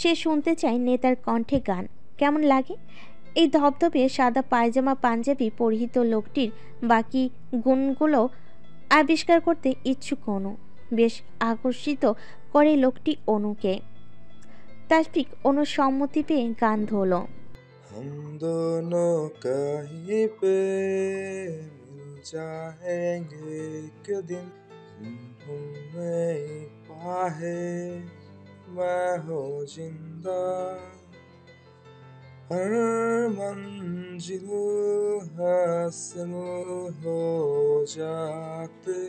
সে শুনতে চায় নেতার কণ্ঠে গান। কেমন লাগে এই ধবধবে সাদা পায়জামা পাঞ্জাবি পরিহিত লোকটির বাকি গুণগুলো আবিষ্কার করতে ইচ্ছুক অনু। বেশ আকর্ষিত করে লোকটি অনুকে। তাসফিক অনুর সম্মতি পেয়ে গান ধরল। हम दोनों कहीं पे मिल जाएंगे एक दिन में पाहे मैं हो जिंदा हर मंजिल हासिल हो जाते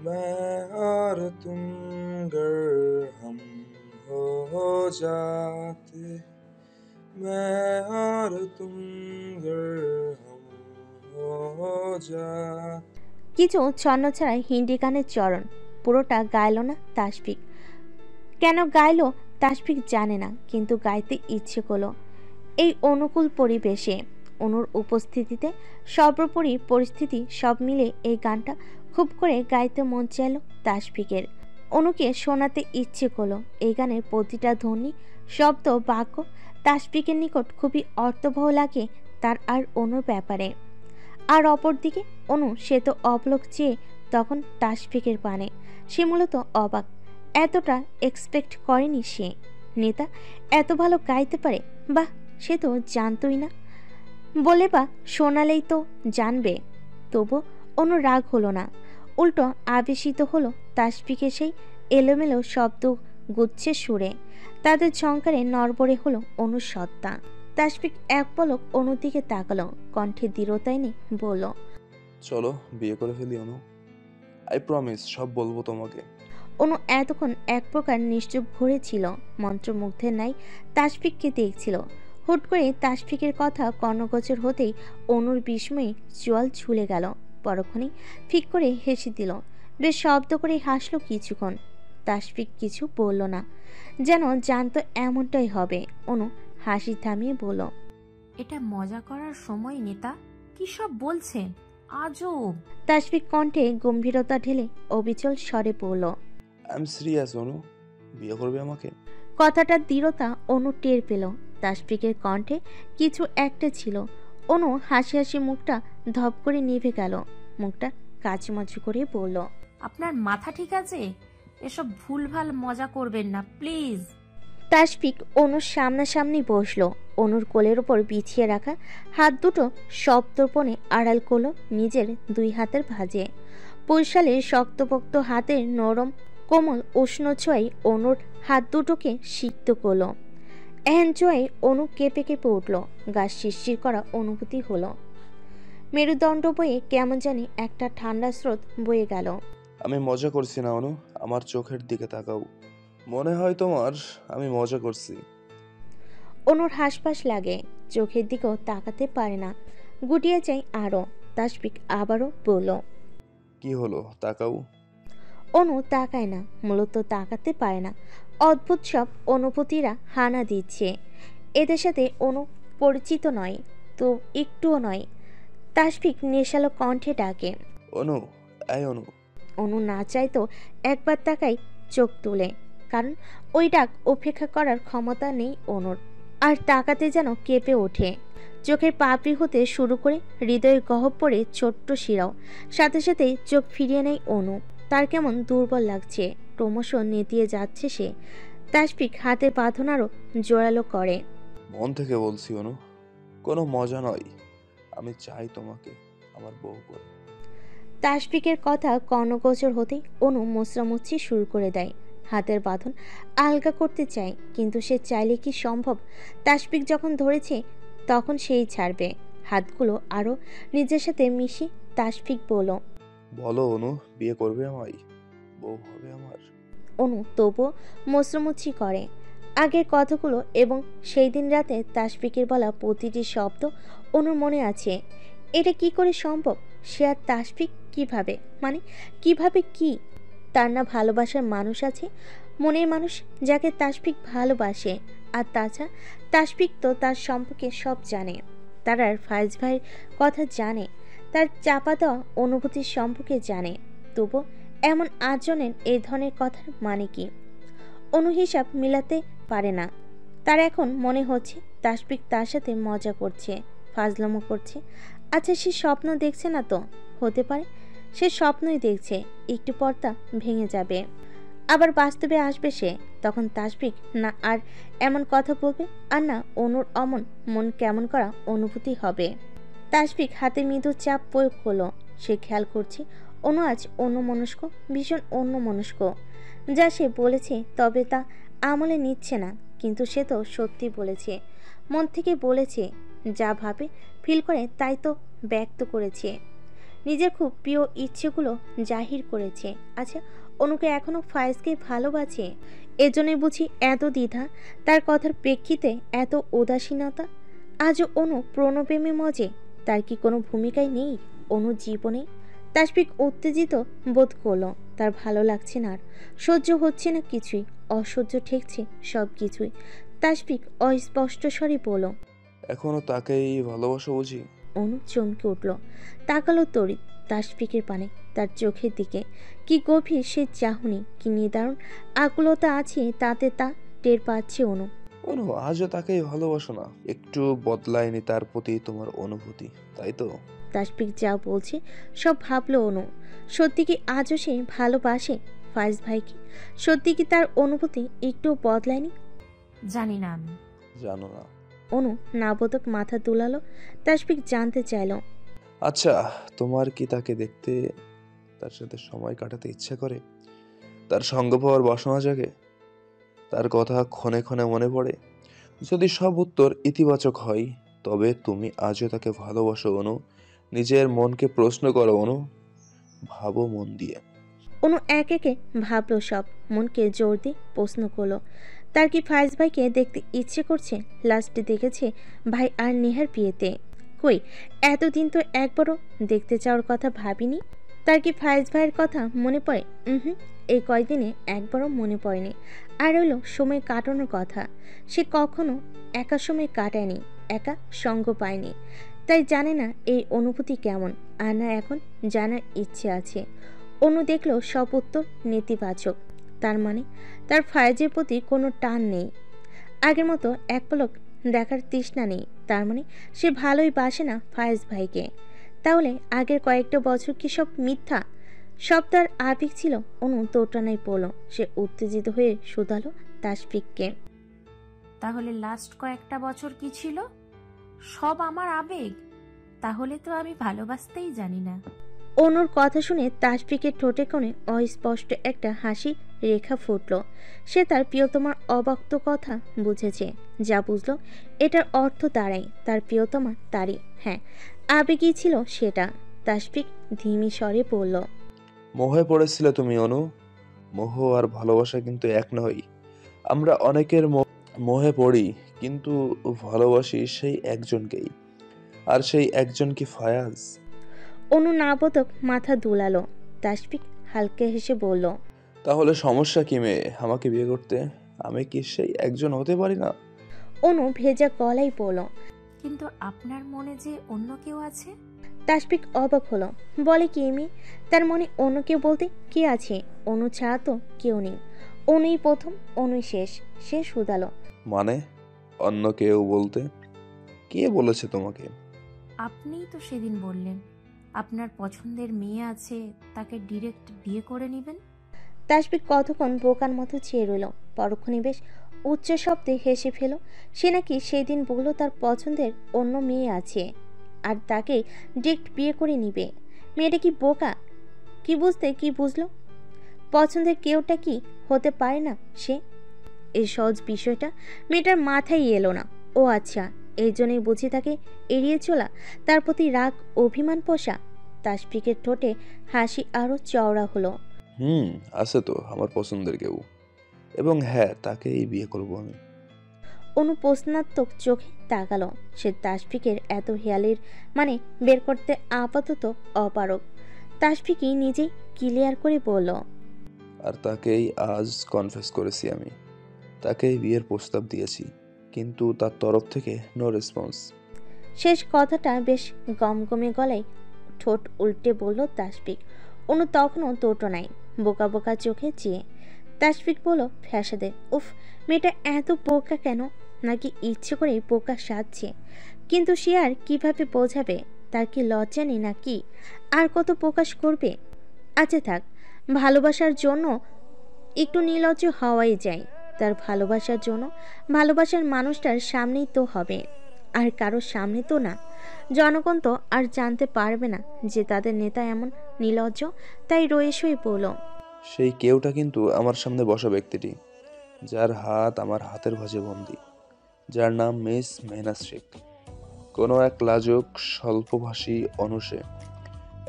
मैं और तुम गर हम हो जाते मैं और तुम गर हम हो जाते। কিছু ছন্নছাড়াই হিন্দি গানের চরণ। পুরোটা গাইল না তাসফিক। কেন গাইল তাসফিক জানে না, কিন্তু গাইতে ইচ্ছে করলো এই অনুকূল পরিবেশে। অনুর উপস্থিতিতে সর্বোপরি পরিস্থিতি সব মিলে এই গানটা খুব করে গাইতে মন চাইল তাসফিকের। অনুকে শোনাতে ইচ্ছে করলো এই গানের প্রতিটা ধ্বনি, শব্দ, বাক্য তাসফিকের নিকট খুবই অর্থবহ লাগে তার আর অনুর ব্যাপারে। আর অপরদিকে অনু, সে তো অবলোক চেয়ে তখন তাসফিকের পানে। সে মূলত অবাক, এতটা এক্সপেক্ট করেনি সে। নেতা এত ভালো গাইতে পারে, বাহ, সে তো জানতই না। বলে বা শোনালেই তো জানবে। তবু অনু রাগ হলো না, উল্টো আবেশিত হলো তাসফিকের সেই এলোমেলো শব্দ গুচ্ছের সুরে। তাদের ঝংকারে নড়বড়ে হলো অনুর সত্তা। তাসফিক এক পলক অনুর দিকে তাকালো, কণ্ঠে দৃঢ়তায় নেই, বলল, চলো বিয়ে করে ফেলি অনু, আই প্রমিস সব বলবো তোমাকে। অনু এতক্ষণ এক প্রকার নিশ্চুপ ঘুরেছিল, মন্ত্রমুগ্ধের নাই তাসফিককে দেখছিল। হুট করে তাসফিকের কথা কর্ণগোচর হতেই অনুর বিস্ময়ে চোয়াল ঝুলে গেল। পরক্ষণেই ফিক করে হেসে দিল, বেশ শব্দ করে হাসলো কিছুক্ষণ। তাসফিক কিছু বলল না, যেন জানতো এমনটাই হবে। অনু হাসি থামিয়ে বলল, এটা মজা করার সময় নেতা, কি সব বলছেন আজব। তাসফিক কণ্ঠে গম্ভীরতা ঢেলে অবিচল স্বরে বলল, আই এম সিরিয়াস অনু, বিয়ে করবে আমাকে? কথাটার দৃঢ়তা অনু টের পেল। তাসফিকের কণ্ঠে কিছু একটা ছিল। অনু হাসি হাসি মুখটা ধপ করে নিভে গেল। মুখটা কাচুমাচু করে বলল, আপনার মাথা ঠিক আছে? এসব ভুলভাল মজা করবেন না প্লিজ। তাসফিক অনুর সামনাসামনি বসলো। অনুর কোলের ওপর বিছিয়ে রাখা হাত দুটো সপ্তর্পণে আড়াল করলো নিজের দুই হাতের ভাঁজে। বৈশালের শক্তপোক্ত হাতের নরম কোমল উষ্ণ ছোঁয়ায় অনুর হাত দুটোকে সিক্ত করলো। এহেন ছোঁয়ায় অনু কেঁপে কেঁপে উঠল, গা শিরশির করা অনুভূতি হলো। মেরুদণ্ড বয়ে কেমন জানি একটা ঠান্ডা স্রোত বয়ে গেল। আমি মজা করছি না অনু, আমার চোখের দিকে তাকাও, মনে হয় তোমার আমি মজা করছি। অনুর হাসপাস লাগে, চোখের দিকেও তাকাতে পারে না, গুটিয়ে যায় আরো। তাসফিক আবারও বলল, কি হলো তাকাও। অনু তাকায় না, মূলত তাকাতে পারে না। অদ্ভুত সব অনুভূতিরা হানা দিচ্ছে। এদের সাথে অনু পরিচিত নয়, তো একটুও নয়। তাসফিক নেশালো কণ্ঠে ডাকে, অনু, এই অনু। অনু না চাইতো একবার তাকাই চোখ তুলে, কারণ ওই ডাক উপেক্ষা করার ক্ষমতা নেই অনুর। আর তাকাতে যেন কেঁপে ওঠে। চোখের পাপড়ি হতে শুরু করে হৃদয়ের গহ্বরে ছোট্ট শিরাও। সাথে সাথেই চোখ ফিরিয়ে নেয় অনু। তার কেমন দুর্বল লাগছে, ক্রমশ নেতিয়ে যাচ্ছে সে। তাসফিক হাতের বাঁধন আরো জোরালো করে, মন থেকে বলছি অনু, কোনো মজা নয়, আমি চাই তোমাকে আমার বউ করে। তাসফিকের কথা কর্ণগোচর হতেই অনু মোচড়ামুচড়ি শুরু করে দেয়। হাতের বাঁধন আলগা করতে চায়, কিন্তু সে চাইলে কি সম্ভব? তাসফিক যখন ধরেছে তখন সেই ছাড়বে। হাতগুলো আরো নিজের সাথে মিশিয়ে তাসফিক বলল, বলো অনু, বিয়ে করবে আমায়, বউ হবে আমার? অনু তবুও মোচড়ামুচড়ি করে। আগের কথাগুলো এবং সেই দিন রাতে তাসফিকের বলা প্রতিটি শব্দ অনুর মনে আছে। এটা কি করে সম্ভব? সে আর তাসফিক কিভাবে, মানে কিভাবে কি? তার না ভালোবাসার মানুষ আছে, মনের মানুষ যাকে তাসফিক ভালোবাসে। আর তাছাড়া তাসফিক তো তার সম্পর্কে সব জানে। তার আর ফায়েজ ভাইয়ের কথা জানে, তার চাপা দেওয়া অনুভূতির সম্পর্কে জানে। তবু এমন আচরণের এই ধরনের কথার মানে কি? অনু হিসাব মিলাতে পারে না। তার এখন মনে হচ্ছে তাসফিক তার সাথে মজা করছে, ফাজলামো করছে। আচ্ছা, সে স্বপ্ন দেখছে না তো? হতে পারে সে স্বপ্নই দেখছে, একটু পর তা ভেঙে যাবে, আবার বাস্তবে আসবে সে। তখন তাসফিক না আর এমন কথা বলবে, আর না অনুর অমন মন কেমন করা অনুভূতি হবে। তাসফিক হাতে মৃদু চাপ প্রয়োগ করলো। সে খেয়াল করছে অনু আজ অন্যমনস্ক, ভীষণ অন্যমনস্ক। যা সে বলেছে তবে তা আমলে নিচ্ছে না, কিন্তু সে তো সত্যি বলেছে, মন থেকে বলেছে, যা ভাবে ফিল করে তাই তো ব্যক্ত করেছে, নিজের খুব প্রিয় ইচ্ছেগুলো জাহির করেছে। আচ্ছা, অনুকে এখনো ফায়েজকে ভালোবাসে, এজন্যই বুঝি এত দ্বিধা, তার কথার প্রেক্ষিতে এত উদাসীনতা। আজও অনু প্রণপ্রেমে মজে, তার কি কোনো ভূমিকাই নেই অনু জীবনে? তাসফিক উত্তেজিত বোধ করলো, তার ভালো লাগছে না, আর সহ্য হচ্ছে না কিছুই, অসহ্য ঠেকছে সব কিছুই। তাসফিক অস্পষ্ট স্বরে বলল, এখনো তাকেই ভালোবাসো বুঝি? অনু চমকে উঠল, তাকালো তড়িৎ তাসফিকের পানে, তার চোখের দিকে। কি গভীর সে চাহনি, কি নিদারুণ আকুলতা আছে তাতে, তা টের পাচ্ছে অনু। অনু, আজও তাকেই ভালোবাসো না? একটু বদলায়নি তার প্রতি তোমার অনুভূতি, তাই তো? তাসফিক যা বলছে সব ভাবলো অনু। সত্যি কি আজও সে ভালোবাসে ফায়েজ ভাইকে? সত্যি কি তার অনুভূতি একটু বদলায়নি? জানি না আমি। জানো না? অনু নাবোধক মাথা দুলালো। তাসফিক জানতে চাইল, আচ্ছা, তোমার কি তাকে দেখতে, তার সাথে সময় কাটাতে ইচ্ছে করে? তার সঙ্গ পাওয়ার বাসনা জাগে? তার কথা ক্ষণে ক্ষণে মনে পড়ে? যদি সব উত্তর ইতিবাচক হয়, তবে তুমি আজও তাকে ভালোবাসো অনু? নিজের মনকে প্রশ্ন করো অনু, ভাবো মন দিয়ে। অনু এক একে ভাবলো সব, মনকে জোর দিয়ে প্রশ্ন করলো, তার কি ফায়েজ ভাইকে দেখতে ইচ্ছে করছে? লাস্টে দেখেছে ভাই আর নেহার বিয়েতে। কই, এতদিন তো একবারও দেখতে চাওয়ার কথা ভাবিনি। তার কি ফায়েজ ভাইয়ের কথা মনে পড়ে? এই কয়দিনে একবারও মনে পড়েনি। আর হলো সময় কাটানোর কথা, সে কখনো একা সময় কাটায়নি, একা সঙ্গ পায়নি, তাই জানে না এই অনুভূতি কেমন। আর না এখন জানার ইচ্ছে আছে। অনু দেখল সব উত্তর নেতিবাচক, তার মানে তার ফায়েজের প্রতি কোনো টান নেই, আগের মতো এক পলক দেখার তৃষ্ণা নেই, তার মানে সে ভালোই বাসে না ফায়েজ ভাইকে। তাহলে আগের কয়েকটা বছর কি সব মিথ্যা? সব তার আবেগ ছিল? অনু দোটানায় পড়ল, সে উত্তেজিত হয়ে শুধালো তাসফিককে, তাহলে লাস্ট কয়েকটা বছর কি ছিল? সব আমার আবেগ? তাহলে তো আমি ভালোবাসতেই জানি না। অনুর কথা শুনে তাসফিকের ঠোঁটে কোণে অস্পষ্ট একটা হাসি রেখা ফুটল। সে তার প্রিয়তমার অবাক্ত কথা বুঝেছে, যা বুঝল এটার অর্থ দাঁড়ায় তার প্রিয়তমা তারই। হ্যাঁ, আবেগই ছিল সেটা। তাসফিক ধিমি স্বরে বলল, মোহে পড়েছিলে তুমি অনু? মোহ আর ভালোবাসা কিন্তু এক নয়। আমরা অনেকের মোহে পড়ি, কিন্তু ভালোবাসি সেই একজনকেই। আর সেই একজন কি ফায়াজ? অনু নাবোধক মাথা দুলালো। তাসফিক হালকা হেসে বলল, তাহলে সমস্যা কি মেয়ে আমাকে বিয়ে করতে? আমি কি সেই একজন হতে পারি না? অনু ভেজা গলায় বলল। কিন্তু আপনার মনে যে অন্য কেউ আছে? তাসফিক অবাক হলো, বলে কি মেয়ে? তার মনে অন্য কেউ বলতে কি আছে? অনু ছাড়া তো কেউ নেই, অনুই প্রথম, অনুই শেষ। সে শুধালো, মানে অন্য কেউ বলতে কে বলেছে তোমাকে? আপনিই তো সেদিন বললেন আপনার পছন্দের মেয়ে আছে, তাকে ডিরেক্ট বিয়ে করে নেবেন। তাসফিক কতক্ষণ বোকার মতো চেয়ে রইল, পরক্ষণে বেশ উচ্চ শব্দে হেসে ফেল। সে নাকি সেই দিন বলল তার পছন্দের অন্য মেয়ে আছে, আর তাকে ডিরেক্ট বিয়ে করে নিবে। মেয়েটা কি বোকা? কি বুঝতে কি বুঝলো? পছন্দের কেউটা কি হতে পারে না সে? এই সহজ বিষয়টা মেয়েটার মাথায় এলো না। ও আচ্ছা, এই জন্যই বুঝি তাকে এড়িয়ে চলা, তার প্রতি রাগ অভিমান পোষা। তাসফিকের ঠোঁটে হাসি আরো চওড়া হলো। আছে তো আমার পছন্দের কেউ, এবং হ্যাঁ, তাকেই বিয়ে করব আমি। অনু প্রশ্নাত্মক চোখে তাকালো। সে তাসফিকের এত হেয়ালির মানে বের করতে আপাতত অপারগ। তাসফিকই নিজেই ক্লিয়ার করে বলল, আর তাকেই আজ কনফেস করেছি আমি। তাকেই বিয়ের প্রস্তাব দিয়েছি, কিন্তু তার তরফ থেকে নো রেসপন্স। শেষ কথাটা বেশ গমগমে গলায় ঠোঁট উল্টে বলল তাসফিক। অনু তখনও তোটো নাই, বোকা বোকা চোখে চেয়ে। তাসফিক বলল ফ্যাসাদে, উফ, মেয়েটা এত বোকা কেন? নাকি ইচ্ছে করে বোকা সাজছে? কিন্তু সে আর কিভাবে বোঝাবে? তার কি লজ্জা নেই নাকি? আর কত প্রকাশ করবে? আচ্ছা থাক, ভালোবাসার জন্য একটু নির্লজ্জ হওয়াই যায়। তার ভালোবাসার জন্য ভালোবাসার মানুষটার সামনেই তো হবে, আর কারোর সামনে তো না। জনগণ তো আর জানতে পারবে না যে তাদের নেতা এমন নির্লজ্জ। তাই রয়েসই বলল, সেই কেউটা কিন্তু আমার সামনে বসা ব্যক্তিটি, যার হাত আমার হাতের ভাঁজে বন্দি, যার নাম মিস মেহনাজ শেখ। কোনো এক লাজুক স্বল্পভাষী অনুষে।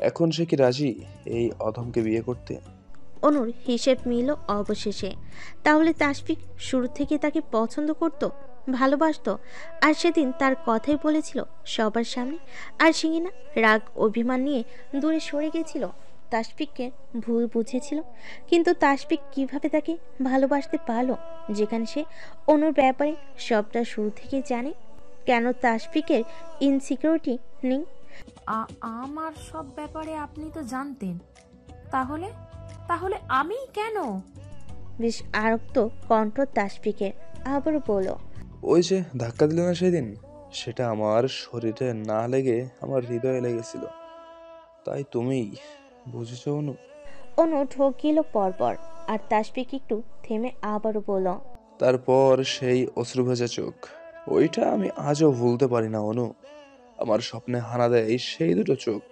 এখন সে কি রাজি এই অধমকে বিয়ে করতে? অনুর হিসেব মিলল অবশেষে। তাহলে তাসফিক শুরু থেকে তাকে পছন্দ করত, ভালোবাসতো, আর সেদিন তার কথাই বলেছিল সবার সামনে। আর সিঙ্গিনা রাগ অভিমান নিয়ে দূরে সরে গেছিল, তাসফিককে ভুল বুঝেছিল। কিন্তু তাসফিক কিভাবে তাকে ভালোবাসতে পারলো, যেখানে সে অনুর ব্যাপারে সবটা শুরু থেকে জানে? কেন তাসফিকের ইনসিকিউরিটি নেই? আমার সব ব্যাপারে আপনি তো জানতেন, তাহলে তাহলে আমি কেন? বেশ আরক্ত কণ্ঠ তাসফিকের, আবারও বলল, ওই যে ধাক্কা দিল না সেদিন, সেটা আমার শরীরে না লেগে আমার হৃদয়ে লেগেছিল। তাই তুমিই বুঝেছো অনু? অনু ঢোক গেল পরপর, আর তাসফিক একটু থেমে আবারও বলল, তারপর সেই অশ্রুভেজা চোখ, ওইটা আমি আজও ভুলতে পারি না অনু। আমার স্বপ্নে হানা দেয় সেই দুটো চোখ।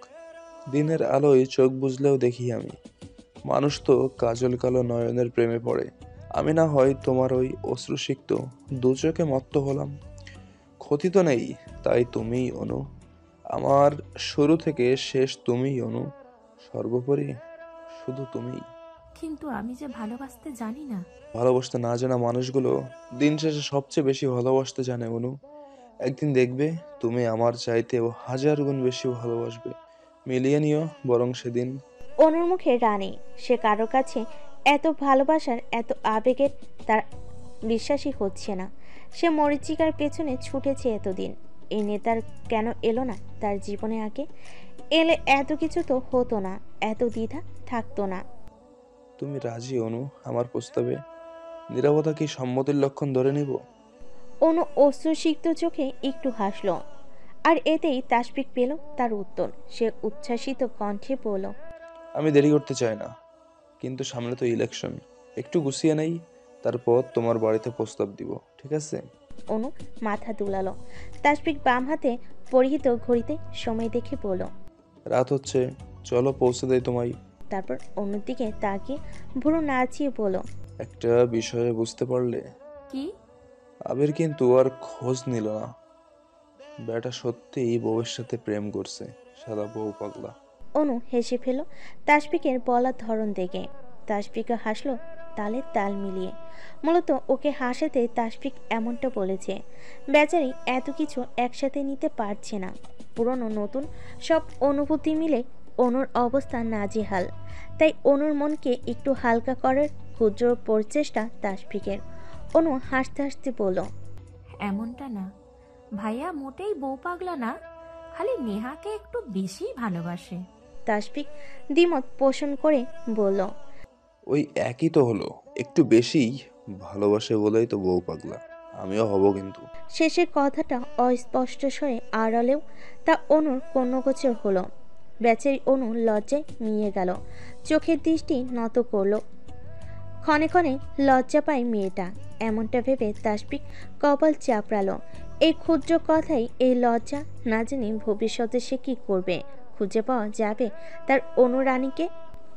দিনের আলোয় চোখ বুঝলেও দেখি আমি। মানুষ তো কাজল কালো নয়নের প্রেমে পড়ে, আমি না হয় তোমার ওই অশ্রুসিক্ত দু চোখে মত্ত হলাম। ক্ষতি তো নেই, তাই তুমিই অনু। আমার শুরু থেকে শেষ তুমিই অনু। সর্বোপরি শুধু তুমিই। কিন্তু আমি যে ভালোবাসতে জানি না। ভালোবাসতে না জানা মানুষগুলো দিন শেষে সবচেয়ে বেশি ভালোবাসতে জানে অনু। একদিন দেখবে তুমি আমার চাইতেও হাজার গুণ বেশি ভালোবাসবে। মিলিয়ে নিও বরং সেদিন। অনুর মুখে রানী, সে কারোর কাছে এত ভালোবাসার, এত আবেগের তার বিশ্বাসই হচ্ছে না। সে মরীচিকার পেছনে ছুটেছে এতদিন, এই নেতার কেন এলো না তার জীবনে আগে? এলে এত কিছু তো হতো না, এত দ্বিধা থাকতো না। তুমি রাজি অনু আমার প্রস্তাবে? নীরবতা কি সম্মতির লক্ষণ ধরে নিব? অনু অশ্রুসিক্ত চোখে একটু হাসল, আর এতেই তাসফিক পেল তার উত্তর। সে উচ্ছ্বাসিত কণ্ঠে বলল, আমি দেরি করতে চাই না, কিন্তু সামনে তো ইলেকশন, একটু গুছিয়ে নেই, তারপর তোমার বাড়িতে প্রস্তাব দিব, ঠিক আছে? অনু মাথা দুলালো। তাসফিক বাম হাতে পরিহিত ঘড়িতে সময় দেখে বলল, রাত হচ্ছে, চলো পৌঁছে দেই তোমায়। তারপর অন্যদিকে তাকিয়ে ভুরু নাচিয়ে বলল, একটা বিষয়ে বুঝতে পারলে? কি? আবির কিন্তু আর খোঁজ নিল না। বেটা সত্যিই বউয়ের সাথে প্রেম করছে, সাদা বউ পাগলা। অনু হেসে ফেল তাসফিকের বলার ধরন দেখে। তাসফিকও হাসলো তালে তাল মিলিয়ে। মূলত ওকে হাসাতে তাসফিক এমনটা বলেছে। বেচারি এত কিছু একসাথে নিতে পারছে না। পুরনো নতুন সব অনুভূতি মিলে অনুর অবস্থা নাজেহাল। তাই অনুর মনকে একটু হালকা করার ক্ষুদ্র প্রচেষ্টা তাসফিকের। অনু হাসতে হাসতে বলল, এমনটা না, ভাইয়া মোটেই বউ পাগলা না, খালি নেহাকে একটু বেশি ভালোবাসে। তাসফিক দ্বিমত পোষণ করে বলল, ওই একই তো হলো, একটু বেশিই ভালোবাসে বলেই তো বউ পাগলা। আমিও হব কিন্তু। শেষের কথাটা অস্পষ্ট স্বরে আড়ালেও তা অনুর কর্ণগোচর হলো। বেচারি অনু লজ্জায় মিয়ে গেল, চোখের দৃষ্টি নত করল। ক্ষণে ক্ষণে লজ্জা পায় মেয়েটা, এমনটা ভেবে তাসফিক কপাল চাপড়ালো। এই ক্ষুদ্র কথাই এই লজ্জা, না জানি ভবিষ্যতে সে কি করবে। খুঁজে পাওয়া যাবে তার অনুরানীকে?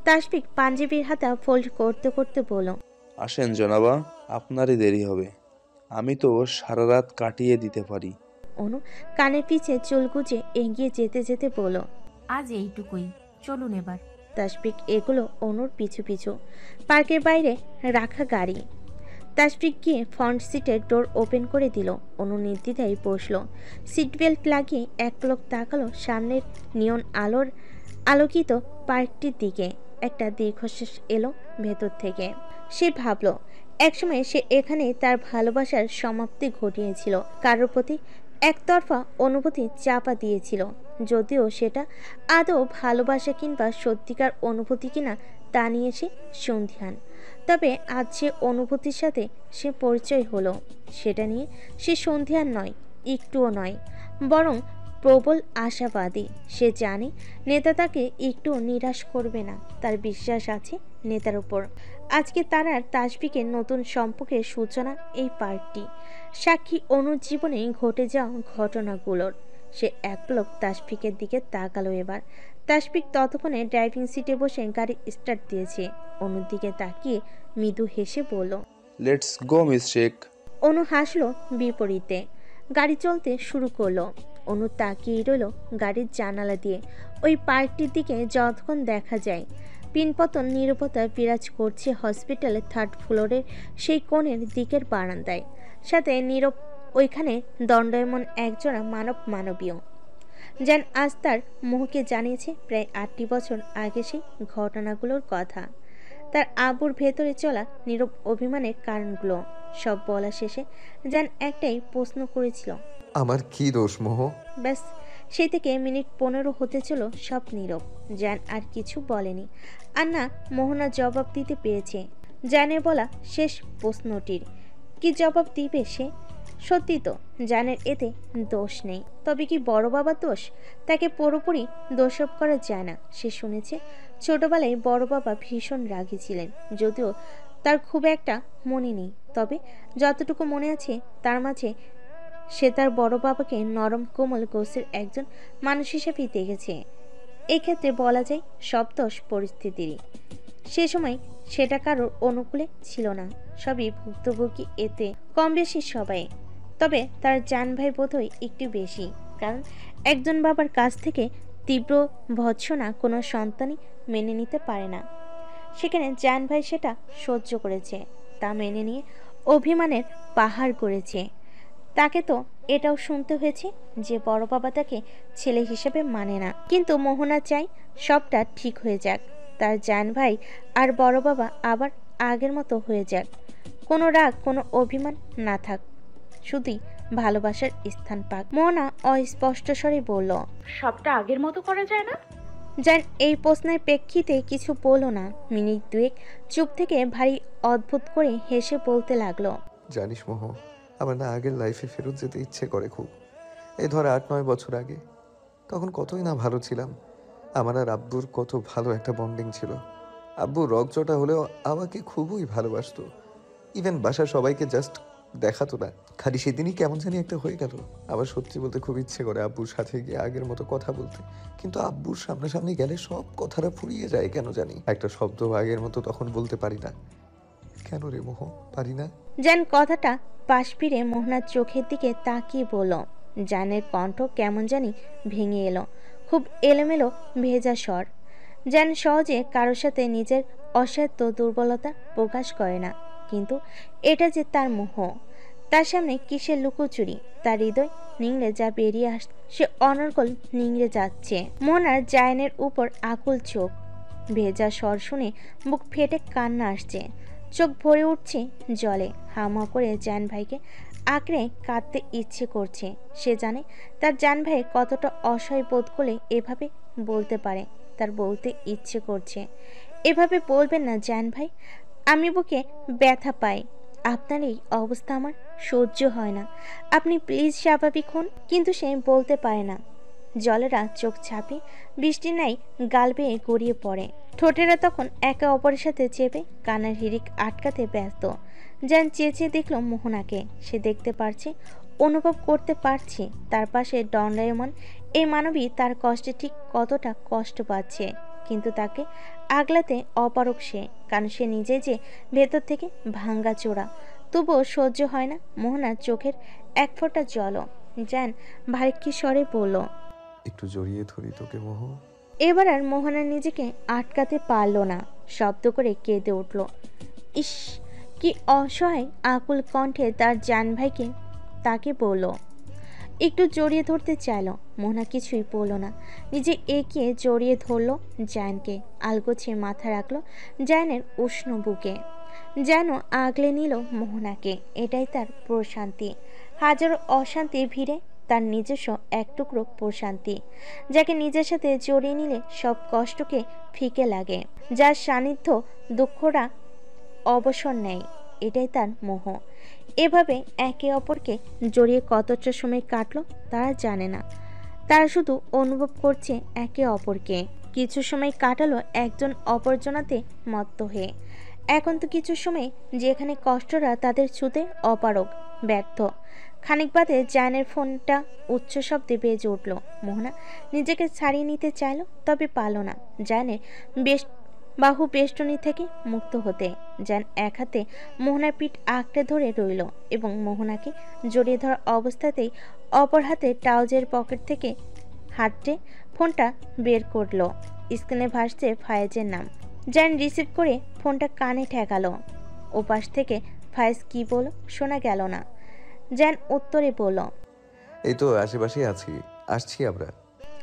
তাসফিক পাঞ্জাবির হাতা ফোল্ড করতে করতে বলল, আসেন জনাবা, আপনারই দেরি হবে, আমি তো সারা রাত কাটিয়ে দিতে পারি। অনু কানের পিছে চুল গুজে এগিয়ে যেতে যেতে বলল, আজ এইটুকুই, চলুন এবার। তাসফিক এগুলো অনুর পিছু পিছু। পার্কের বাইরে রাখা গাড়ি। তাসফিক গিয়ে ফ্রন্ট সিটের ডোর ওপেন করে দিল। অনু নির্দ্বিধায় বসল। সিট বেল্ট লাগিয়ে এক পলক তাকালো সামনের নিয়ন আলোর আলোকিত পার্কটির দিকে। একটা দীর্ঘশ্বাস এলো ভেতর থেকে। সে ভাবল, একসময় সে এখানে তার ভালোবাসার সমাপ্তি ঘটিয়েছিল, কারোর প্রতি একতরফা অনুভূতি চাপা দিয়েছিল। যদিও সেটা আদৌ ভালোবাসা কিংবা সত্যিকার অনুভূতি কিনা তা নিয়ে সে সন্দিহান। তবে আজ যে অনুভূতির সাথে সে পরিচয় হলো সেটা নিয়ে সে সন্ধিহান নয়, একটুও নয়, বরং প্রবল আশাবাদী। সে জানে নেতা তাকে একটু নিরাশ করবে না, তার বিশ্বাস আছে নেতার উপর। আজকে তার আর তাসফিকের নতুন সম্পর্কের সূচনা এই পার্কটি, সাক্ষী অনুর জীবনে ঘটে যাওয়া ঘটনাগুলোর। সে এক পলক তাসফিকের দিকে তাকালো এবার। তাসফিক ততক্ষণে ড্রাইভিং সিটে বসে গাড়ি স্টার্ট দিয়েছে। অনুর দিকে তাকিয়ে মৃদু হেসে বলল, লেটস গো মিস শেখ। অনু হাসলো বিপরীতে। গাড়ি চলতে শুরু করলো। অনু তাকিয়ে রইল গাড়ির জানালা দিয়ে ওই পার্কটির দিকে। যতক্ষণ দেখা যায় পিনপতন নীরবতা বিরাজ করছে হসপিটালের 3rd ফ্লোরের সেই কোণের দিকের বারান্দায়। সাথে নীরব ওইখানে দণ্ডায়মান একজোড়া মানবীয় যেন আজ তার মোহকে জানিয়েছে প্রায় 8টি বছর আগে সেই ঘটনাগুলোর কথা। তার আবুর ভেতরে চলা নীরব অভিমানের কারণগুলো সব বলা শেষে যেন একটাই প্রশ্ন করেছিল, আমার কি দোষ মোহ? ব্যাস সেই থেকে মিনিট 15 হতে চলো সব নীরব। জান আর কিছু বলেনি। আর না মোহনা জবাব দিতে পেরেছে জানের বলা শেষ প্রশ্নটির। কি জবাব দিবে সে? সত্যি তো জানের এতে দোষ নেই, তবে কি বড় বাবার দোষ? তাকে পুরোপুরি দোষারোপ করা যায় না। সে শুনেছে ছোটবেলায় বড় বাবা ভীষণ রাগী ছিলেন, যদিও তার খুব একটা মনে নেই। তবে যতটুকু মনে আছে তার মাঝে সে তার বড় বাবাকে নরম কোমল গোছের একজন মানুষ হিসেবেই দেখেছে। এক্ষেত্রে বলা যায় সব দোষ পরিস্থিতিরই। সে সময় সেটা কারোর অনুকূলে ছিল না, সবই ভুক্তভোগী এতে কম বেশি সবাই। তবে তার জান ভাই বোধহয় একটু বেশি, কারণ একজন বাবার কাছ থেকে তীব্র ভৎসনা কোনো সন্তানই মেনে নিতে পারে না। সেখানে জান ভাই সেটা সহ্য করেছে, তা মেনে নিয়ে অভিমানের পাহাড় করেছে। তাকে তো এটাও শুনতে হয়েছে যে বড় বাবা তাকে ছেলে হিসেবে মানে না। কিন্তু মোহনা চাই সবটা ঠিক হয়ে যাক, তার জান ভাই আর বড় বাবা আবার আগের মতো হয়ে যাক। কোনো রাগ কোনো অভিমান না থাক, শুধুই ভালোবাসার স্থান পাক। মোহনা অস্পষ্ট স্বরে বলল, সবটা আগের মতো করা যায় না? জান এই প্রশ্নের প্রেক্ষিতে কিছু বলল না। মিনিট দুয়েক চুপ থেকে ভারী অদ্ভুত করে হেসে বলতে লাগলো, জানিস মোহ, আমার না আগের লাইফে ফেরত যেতে ইচ্ছে করে খুব। এই ধর 8-9 বছর আগে, তখন কতই না ভালো ছিলাম। আমার আর আব্বুর কত ভালো একটা বন্ডিং ছিল। আব্বু রকচটা হলেও আমাকে খুবই ভালোবাসতো। ইভেন বাসার সবাইকে জাস্ট দেখাতো না। খালি সেদিনই কেমন জানি একটা হয়ে গেল। আবার সত্যি বলতে খুব ইচ্ছে করে আব্বুর সাথে গিয়ে আগের মতো কথা বলতে, কিন্তু আব্বুর সামনাসামনি গেলে সব কথাটা ফুরিয়ে যায় কেন জানি। একটা শব্দ আগের মতো তখন বলতে পারি না। কেন রে মোহ, পারি না? জান কথাটা পাশ ফিরে মোহনার চোখের দিকে তাকিয়ে বলল। জানের কণ্ঠ কেমন জানি ভেঙে এলো, খুব এলোমেলো ভেজা স্বর। জান সহজে কারোর সাথে নিজের অসাধ্য দুর্বলতা প্রকাশ করে না, কিন্তু এটা যে তার মোহ। তার সামনে কিসের লুকোচুরি? তার হৃদয় নিংড়ে যা বেরিয়ে আস সে অনর্গল নিংড়ে যাচ্ছে। মোহনার জায়নের উপর আকুল চোখ, ভেজা স্বর শুনে বুক ফেটে কান্না আসছে, চোখ ভরে উঠছে জলে। হামা করে জান ভাইকে আঁকড়ে কাঁদতে ইচ্ছে করছে। সে জানে তার জান ভাই কতটা অসহায় বোধ করলে এভাবে বলতে পারে। তার বলতে ইচ্ছে করছে, এভাবে বলবেন না জান ভাই, আমি বুকে ব্যথা পাই। আপনার এই অবস্থা আমার সহ্য হয় না, আপনি প্লিজ স্বাভাবিক হন। কিন্তু সে বলতে পারে না। জলেরা চোখ ছাপে বৃষ্টির ন্যায় গাল বেয়ে গড়িয়ে পড়ে। ঠোঁটেরা তখন একে অপরের সাথে চেপে কানের হিড়িক আটকাতে ব্যস্ত। জান চেঁচিয়ে দেখল মোহনাকে। সে দেখতে পারছে, অনুভব করতে পারছে তার পাশে দণ্ডায়মান এই মানবী তার কষ্টে ঠিক কতটা কষ্ট পাচ্ছে। কিন্তু তাকে আগলাতে অপারক সে, কারণ সে নিজে যে ভেতর থেকে ভাঙ্গা চোরা। তবুও সহ্য হয় না মোহনার চোখের এক ফোঁটা জলও। জান ভারিক্কি স্বরে বলল, একটু জড়িয়ে ধরি তোকে মোহ। এবার আর মোহনা নিজেকে আটকাতে পারল না, শব্দ করে কেঁদে উঠল। ইস, কি অসহায় আকুল কণ্ঠে তার জান ভাইকে তাকে বলল। একটু জড়িয়ে ধরতে চাইল, মোহনা কিছুই বলল না। নিজে এগিয়ে জড়িয়ে ধরল জায়নকে, আলগোছে মাথা রাখলো জায়নের উষ্ণ বুকে, যেন আগলে নিল মোহনাকে। এটাই তার প্রশান্তি। হাজারো অশান্তির ভিড়ে তার নিজস্ব এক টুকরো প্রশান্তি, যাকে নিজের সাথে জড়িয়ে নিলে সব কষ্টকে ফিকে লাগে, যার সান্নিধ্য দুঃখরা অবসর নেয়, এটাই তার মোহ। এভাবে একে অপরকে জড়িয়ে কতটা সময় কাটলো তারা জানে না। তারা শুধু অনুভব করছে একে অপরকে। কিছু সময় কাটালো একজন অপরজনাতে মত্ত হয়ে। এখন তো কিছু সময় যেখানে কষ্টরা তাদের ছুতে অপারগ, ব্যর্থ। খানিক বাদে জায়ানের ফোনটা উচ্চ শব্দে বেজে উঠল। মোহনা নিজেকে ছাড়িয়ে নিতে চাইল, তবে পারল না জায়ানের বেশ বাহু বেষ্টনী থেকে মুক্ত হতে। জায়ান এক হাতে মোহনার পিঠ আঁকড়ে ধরে রইল এবং মোহনাকে জড়িয়ে ধরা অবস্থাতেই অপর হাতে ট্রাউজের পকেট থেকে হাতে ফোনটা বের করলো। স্ক্রিনে ভাসছে ফায়েজের নাম। জায়ান রিসিভ করে ফোনটা কানে ঠেকালো। ওপাশ থেকে ফায়েজ কি বলল শোনা গেল না। জায়ান উত্তরে বলল, এই তো আশেপাশে আছি, আসছি আমরা।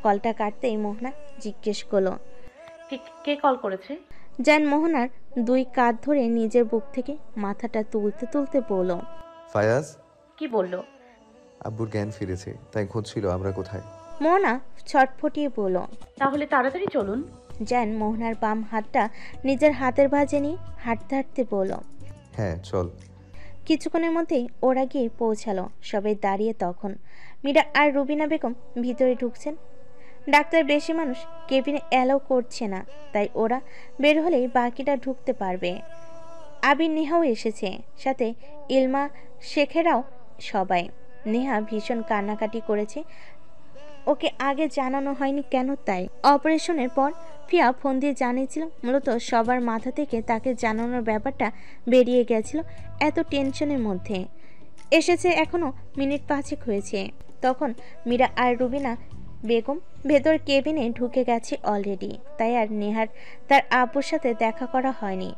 কলটা কাটতেই মোহনা জিজ্ঞেস করলো, কে কে কল করেছে? জায়ান মোহনার দুই কাঁধ ধরে নিজের বুক থেকে মাথাটা তুলতে তুলতে বলল, ফায়াজ, কি বললো? আব্বুর জ্ঞান ফিরেছে, তাই খুঁজছিল আমরা কোথায়। মোহনা ছটফটিয়ে বলল। তাহলে তাড়াতাড়ি চলুন। জায়ান মোহনার বাম হাতটা নিজের হাতের ভাঁজে নিয়ে হাঁটতে হাঁটতে বলল। হ্যাঁ চল। কিছুক্ষণের মধ্যেই ওরা গিয়ে পৌঁছালো। সবাই দাঁড়িয়ে তখন। মীরা আর রুবিনা বেগম ভিতরে ঢুকছেন। ডাক্তার বেশি মানুষ কেবিনে অ্যালাউ করছে না, তাই ওরা বের হলেই বাকিটা ঢুকতে পারবে। আবির নেহাও এসেছে, সাথে ইলমা শেখেরাও সবাই। নেহা ভীষণ কান্নাকাটি করেছে, ওকে আগে জানানো হয়নি কেন তাই। অপারেশনের পর ফিয়া ফোন দিয়ে জানিয়েছিল মূলত সবার মাথা থেকে তাকে জানানোর ব্যাপারটা বেরিয়ে গেছিল এত টেনশনের মধ্যে। এসেছে এখনো মিনিট 5 হয়েছে। তখন মীরা আর রুবিনা বেগম ভেতর কেবিনে ঢুকে গেছে অলরেডি, তাই আর নেহার তার আব্বুর সাথে দেখা করা হয়নি।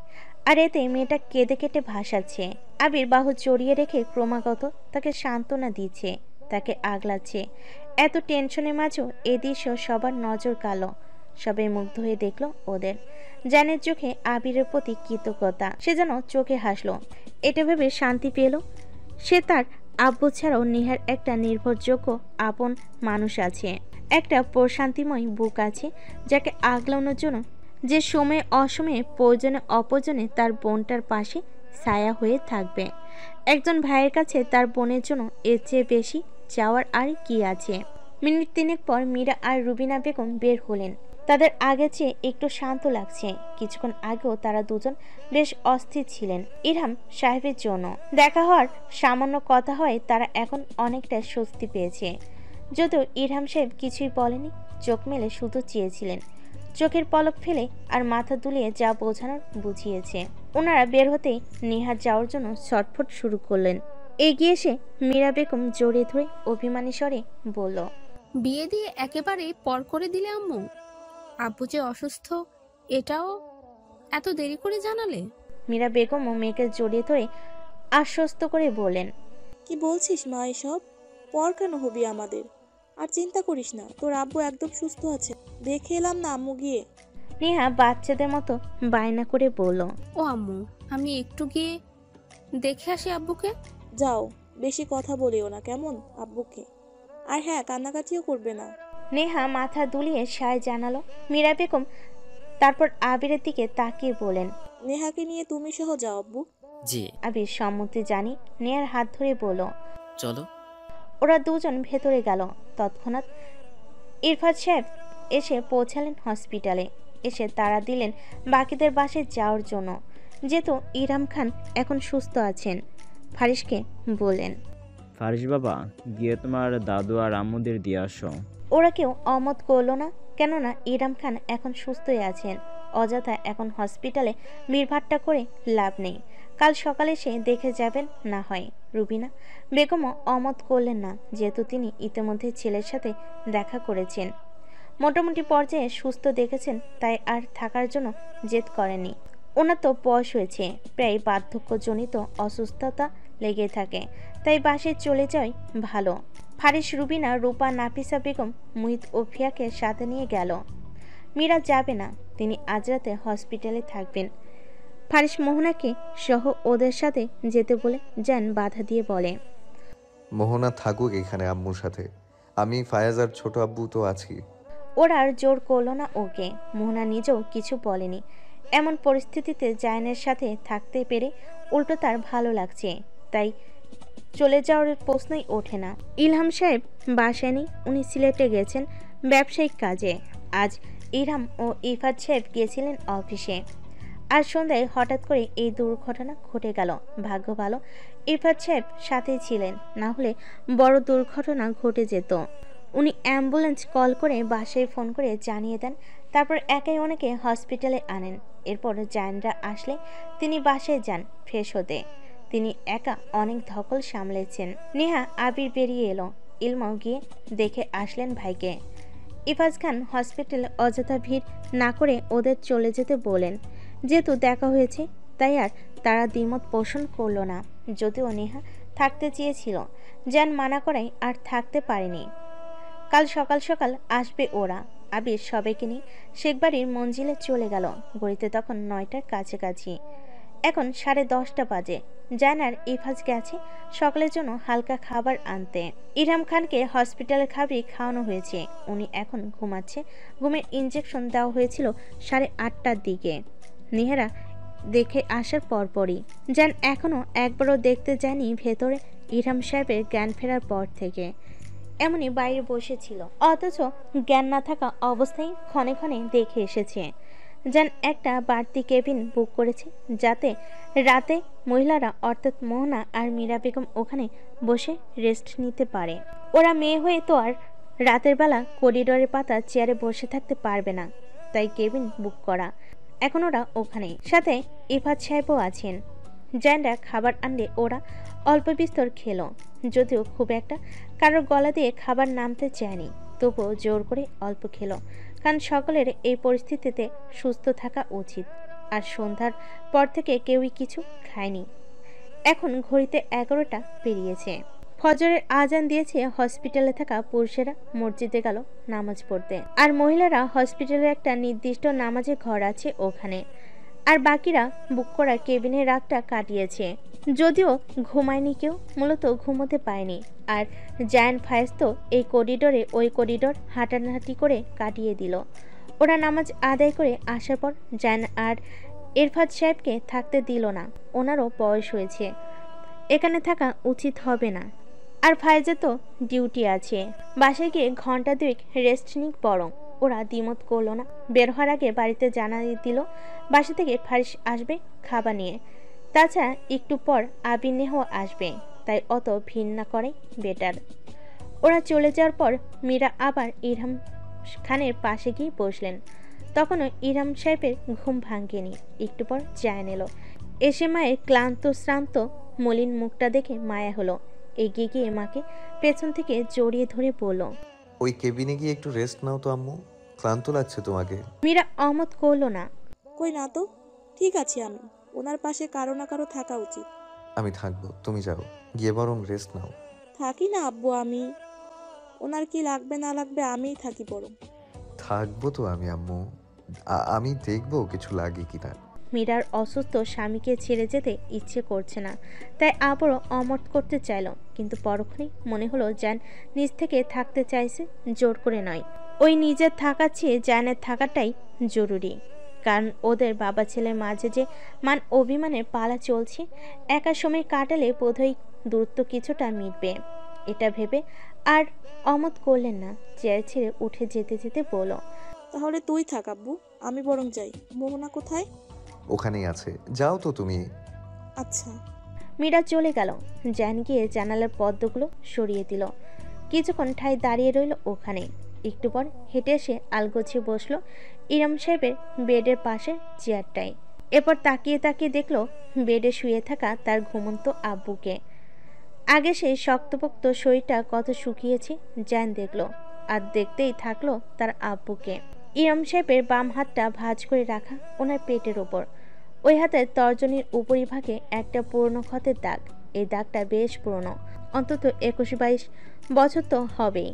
আর এতে মেয়েটা কেঁদে কেটে ভাসাচ্ছে। আবির বাহু জড়িয়ে রেখে ক্রমাগত তাকে সান্ত্বনা দিচ্ছে, তাকে আগলাচ্ছে। এত টেনশনের মাঝেও এ দৃশ্য সবার নজর কালো। সবাই মুগ্ধ হয়ে দেখলো ওদের। জানের চোখে আবিরের প্রতি কৃতজ্ঞতা, সে যেন চোখে হাসলো। এটা ভেবে শান্তি পেল সে তার আব্বু ছাড়াও নেহার একটা নির্ভরযোগ্য আপন মানুষ আছে, একটা প্রশান্তিময় বুক আছে যাকে আগলানোর জন্য যে সময়ে অসময়ে প্রয়োজনে অপ্রয়োজনে তার বোনটার পাশে ছায়া হয়ে থাকবে। একজন ভাইয়ের কাছে তার বোনের জন্য এর চেয়ে বেশি চাওয়ার আর কি আছে। মিনিট 3 পর মীরা আর রুবিনা বেগম বের হলেন। তাদের আগে চেয়ে একটু শান্ত লাগছে। কিছুক্ষণ আগেও তারা দুজন বেশ অস্থির ছিলেন ইরহাম সাহেবের জন্য। দেখা হওয়ার সামান্য কথা হয় তারা এখন অনেকটা স্বস্তি পেয়েছে। যদিও ইরহাম সাহেব কিছুই বলেনি, চোখ মেলে শুধু চেয়েছিলেন। চোখের পলক ফেলে আর মাথা দুলিয়ে যা বোঝানোর বুঝিয়েছে। ওনারা বের হতেই নেহা যাওয়ার জন্য ছটফট শুরু করলেন। এগিয়ে এসে মীরা বেগম জড়িয়ে ধরে অভিমানী স্বরে বলল, বিয়ে দিয়ে একেবারে পর করে দিলে আম্মু। আব্বু যে অসুস্থ এটাও এত দেরি করে জানালে। মীরা বেগম ও মেয়েকে জড়িয়ে ধরে আশ্বস্ত করে বলেন, কি বলছিস মা এসব? পর কেন হবি আমাদের? আর চিন্তা করিস না, তোর আব্বু একদম সুস্থ আছে। দেখে এলাম না আম্মু গিয়ে। নেহা বাচ্চাদের মতো বায়না করে বলল, ও আম্মু, আমি একটু গিয়ে দেখে আসি আব্বুকে। যাও, বেশি কথা বলিও না কেমন আব্বুকে। আর হ্যাঁ, কান্নাকাটিও করবে না। নেহা মাথা দুলিয়ে সায় জানালো। মীরা বেগম তারপর আবিরের দিকে তাকিয়ে বলেন, নেহাকে নিয়ে তুমি সহ যাও আব্বু। জি। আবির সম্মতি জানি নেহার হাত ধরে বলল, চলো। ওরা দুজন ভেতরে গেল। তৎক্ষণাৎ ইরফাত সাহেব এসে পৌঁছালেন হসপিটালে। এসে তারা দিলেন বাকিদের বাসায় যাওয়ার জন্য, যেহেতু ইরহাম খান এখন সুস্থ আছেন। ফারিসকে বললেন, ফারিস বাবা, গিয়ে তোমার দাদু আর আম্মুদের দিয়ে আসো। ওরা কেউ অমত করলো না, কেননা ইরহাম খান এখন সুস্থই আছেন। অযথা এখন হসপিটালে ভিড়ভাট্টা করে লাভ নেই। কাল সকালে সে দেখে যাবেন না হয়। রুবিনা বেগমও অমত করলেন না, যেহেতু তিনি ইতিমধ্যে ছেলের সাথে দেখা করেছেন, মোটামুটি পর্যায়ে সুস্থ দেখেছেন, তাই আর থাকার জন্য জেদ করেননি। ওনার তো বয়স হয়েছে, প্রায় বার্ধক্যজনিত অসুস্থতা লেগে থাকে, তাই বাসে চলে যাওয়াই ভালো। ফারিস, রুবিনা, রূপা, নাফিসা বেগম, মুহিত ও ফিয়াকে সাথে নিয়ে গেল। মীরা যাবে না, তিনি আজ রাতে হসপিটালে থাকবেন। ফারিস মোহনাকে সহ ওদের সাথে যেতে বলে জান বাধা দিয়ে বলে, মোহনা থাকুক এখানে আম্মুর সাথে, আমি ফায়াজ আর ছোট আব্বু তো আছি। ওরা আর জোর করলো না ওকে। মোহনা নিজেও কিছু বলেনি। এমন পরিস্থিতিতে জায়ানের সাথে থাকতে পেরে উল্টো তার ভালো লাগছে, তাই চলে যাওয়ার প্রশ্নই ওঠে না। ইলহাম সাহেব বাসায় নেই, উনি সিলেটে গেছেন ব্যবসায়িক কাজে। আজ ইরহাম ও ইফাত সাহেব গিয়েছিলেন অফিসে। আর সন্ধ্যায় হঠাৎ করে এই দুর্ঘটনা ঘটে গেল। ভাগ্য ভালো ইফাত সাহেব সাথেই ছিলেন, না হলে বড় দুর্ঘটনা ঘটে যেত। উনি অ্যাম্বুলেন্স কল করে বাসায় ফোন করে জানিয়ে দেন, তারপর একাই ওনাকে হসপিটালে আনেন। এরপর জায়ানরা আসলে তিনি বাসায় যান ফ্রেশ হতে। তিনি একা অনেক ধকল সামলেছেন। নেহা আবির বেরিয়ে এলো, ইলমাও গিয়ে দেখে আসলেন ভাইকে। ইফাজ খান হসপিটালে অযথা ভিড় না করে ওদের চলে যেতে বলেন। যেহেতু দেখা হয়েছে তাই আর তারা দ্বিমত পোষণ করলো না। যদিও নেহা থাকতে চেয়েছিল, জান মানা করায় আর থাকতে পারেনি। কাল সকাল সকাল আসবে ওরা। আবির সবাইকে নিয়ে শেখবাড়ির মঞ্জিলে চলে গেল। ঘড়িতে তখন 9টার কাছাকাছি। এখন 10:30 বাজে। জান আর ইফাজ গেছে সকালের জন্য হালকা খাবার আনতে। ইরহাম খানকে হসপিটালে খাবার খাওয়ানো হয়েছে, উনি এখন ঘুমাচ্ছে। ঘুমের ইঞ্জেকশন দেওয়া হয়েছিল 8:30টার দিকে। নেহারা দেখে আসার পরপরই। জান এখনো একবারও দেখতে যায়নি ভেতরে ইরহাম সাহেবের জ্ঞান ফেরার পর থেকে। এমনই বাইরে বসেছিল, অথচ জ্ঞান না থাকা অবস্থায় ক্ষণে ক্ষণে দেখে এসেছে। জান একটা বাড়তি কেবিন বুক করেছে, যাতে রাতে মহিলারা অর্থাৎ মোহনা আর মীরা বেগম ওখানে বসে রেস্ট নিতে পারে। ওরা মেয়ে হয়ে তো আর রাতের বেলা করিডোরে পাতা চেয়ারে বসে থাকতে পারবে না, তাই কেবিন বুক করা। এখন ওরা ওখানে, সাথে ইফাত সাহেবও আছেন। জানরা খাবার আনলে ওরা অল্প বিস্তর খেলো, যদিও খুব একটা কারোর গলা দিয়ে খাবার নামতে চায়নি, তবুও জোর করে অল্প খেলো, কারণ সকলের এই পরিস্থিতিতে সুস্থ থাকা উচিত। আর সন্ধ্যার পর থেকে কেউই কিছু খায়নি। এখন ঘড়িতে 11টা পেরিয়েছে। ফজরের আজান দিয়েছে। হসপিটালে থাকা পুরুষেরা মসজিদে গেল নামাজ পড়তে, আর মহিলারা হসপিটালে একটা নির্দিষ্ট নামাজের ঘর আছে ওখানে। আর বাকিরা বুক করা কেবিনের রাতটা কাটিয়েছে। যদিও ঘুমায়নি কেউ, মূলত ঘুমোতে পায়নি। আর জায়ান ফায়েজ তো এই করিডোরে ওই করিডোর হাঁটাহাঁটি করে কাটিয়ে দিল। ওরা নামাজ আদায় করে আসার পর জায়ান আর ইরফাত সাহেবকে থাকতে দিল না, ওনারও বয়স হয়েছে, এখানে থাকা উচিত হবে না। আর ফায়েজে তো ডিউটি আছে, বাসায় গিয়ে ঘন্টা 2 রেস্ট নিক বরং। ওরা দ্বিমত করলো না। বের হওয়ার আগে বাড়িতে জানিয়ে দিল বাসা থেকে ফারিস আসবে খাবার নিয়ে। তাছাড়া একটু পর আবির নেহ আসবে, তাই অত ভিড় না করে বেটার। ওরা চলে যাওয়ার পর মীরা আবার ইরহাম খানের পাশে গিয়ে বসলেন। তখনও ইরহাম সাহেবের ঘুম ভাঙেনি। একটু পর জায়ান এলো। এসে মায়ের ক্লান্ত শ্রান্ত মলিন মুখটা দেখে মায়া হলো। এগিয়ে গিয়ে মাকে পেছন থেকে জড়িয়ে ধরে বলল, ওই কেবিনে গিয়ে একটু রেস্ট নাও তো আম্মু, ক্লান্ত লাগছে তোমাকে। মীরা অমত করলো না। কই না তো, ঠিক আছে আমি। ওনার পাশে কারো না কারো থাকা উচিত। আমি থাকবো, তুমি যাও, গিয়ে বরং রেস্ট নাও। থাকি না আব্বু আমি, ওনার কি লাগবে না লাগবে আমিই থাকি বরং। থাকবো তো আমি আম্মু, আমি দেখবো কিছু লাগে কিনা। মীরার অসুস্থ স্বামীকে ছেড়ে যেতে ইচ্ছে করছে না, তাই আবারও অমত করতে চাইল, কিন্তু পরক্ষণেই মনে হলো জান নিজ থেকে থাকতে চাইছে, জোর করে নয়। ওই নিজের থাকার চেয়ে জানের থাকাটাই জরুরি, কারণ ওদের বাবা ছেলের মাঝে যে মান অভিমানের পালা চলছে, একা সময় কাটালে বোধহয় দূরত্ব কিছুটা মিটবে। এটা ভেবে আর অমত করলেন না। চেয়ার ছেড়ে উঠে যেতে যেতে বলল, তাহলে তুই থাক আব্বু, আমি বরং যাই। মোহনা কোথায়? ওখানেই আছে, যাও তো তুমি। আচ্ছা। মীরা চলে গেল। জান গিয়ে জানালার পর্দাগুলো সরিয়ে দিল। কিছুক্ষণ ঠাই দাঁড়িয়ে রইল ওখানে। একটু পর হেঁটে এসে আলগোছিয়ে বসলো ইরহাম সাহেবের বেডের পাশে চেয়ারটায়। এরপর তাকিয়ে তাকিয়ে দেখলো বেডে শুয়ে থাকা তার ঘুমন্ত আব্বুকে। আগে সেই শক্তপোক্ত শরীরটা কত শুকিয়েছে জান দেখলো, আর দেখতেই থাকলো তার আব্বুকে। ইরহাম সাহেবের বাম হাতটা ভাঁজ করে রাখা ওনার পেটের ওপর। ওই হাতের তর্জনীর উপরিভাগে একটা পুরনো ক্ষতের দাগ। এই দাগটা বেশ পুরনো, অন্তত 21-22 বছর তো হবেই।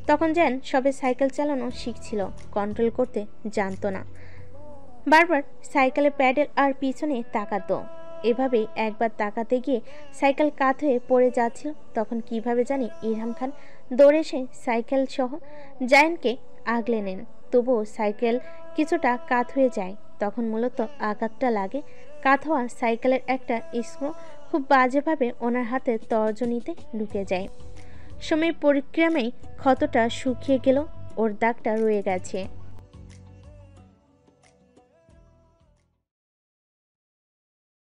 তখন যেন সবে সাইকেল চালানো শিখছিল, কন্ট্রোল করতে জানতো না। বারবার সাইকেলের প্যাডেল আর পিছনে তাকাতো। এভাবেই একবার তাকাতে গিয়ে সাইকেল কাত হয়ে পড়ে যাচ্ছিল। তখন কিভাবে জানি ইরহাম খান দৌড়ে এসে সাইকেল সহ জায়ানকে আগলে নেন। তবুও সাইকেল কিছুটা কাত হয়ে যায়। তখন মূলত আঘাতটা লাগে কাত হওয়া সাইকেলের একটা স্ক্রু খুব বাজেভাবে ওনার হাতে তর্জনীতে ঢুকে যায়। সময় পরিক্রমেই ক্ষতটা শুকিয়ে গেল, ওর দাগটা রয়ে গেছে।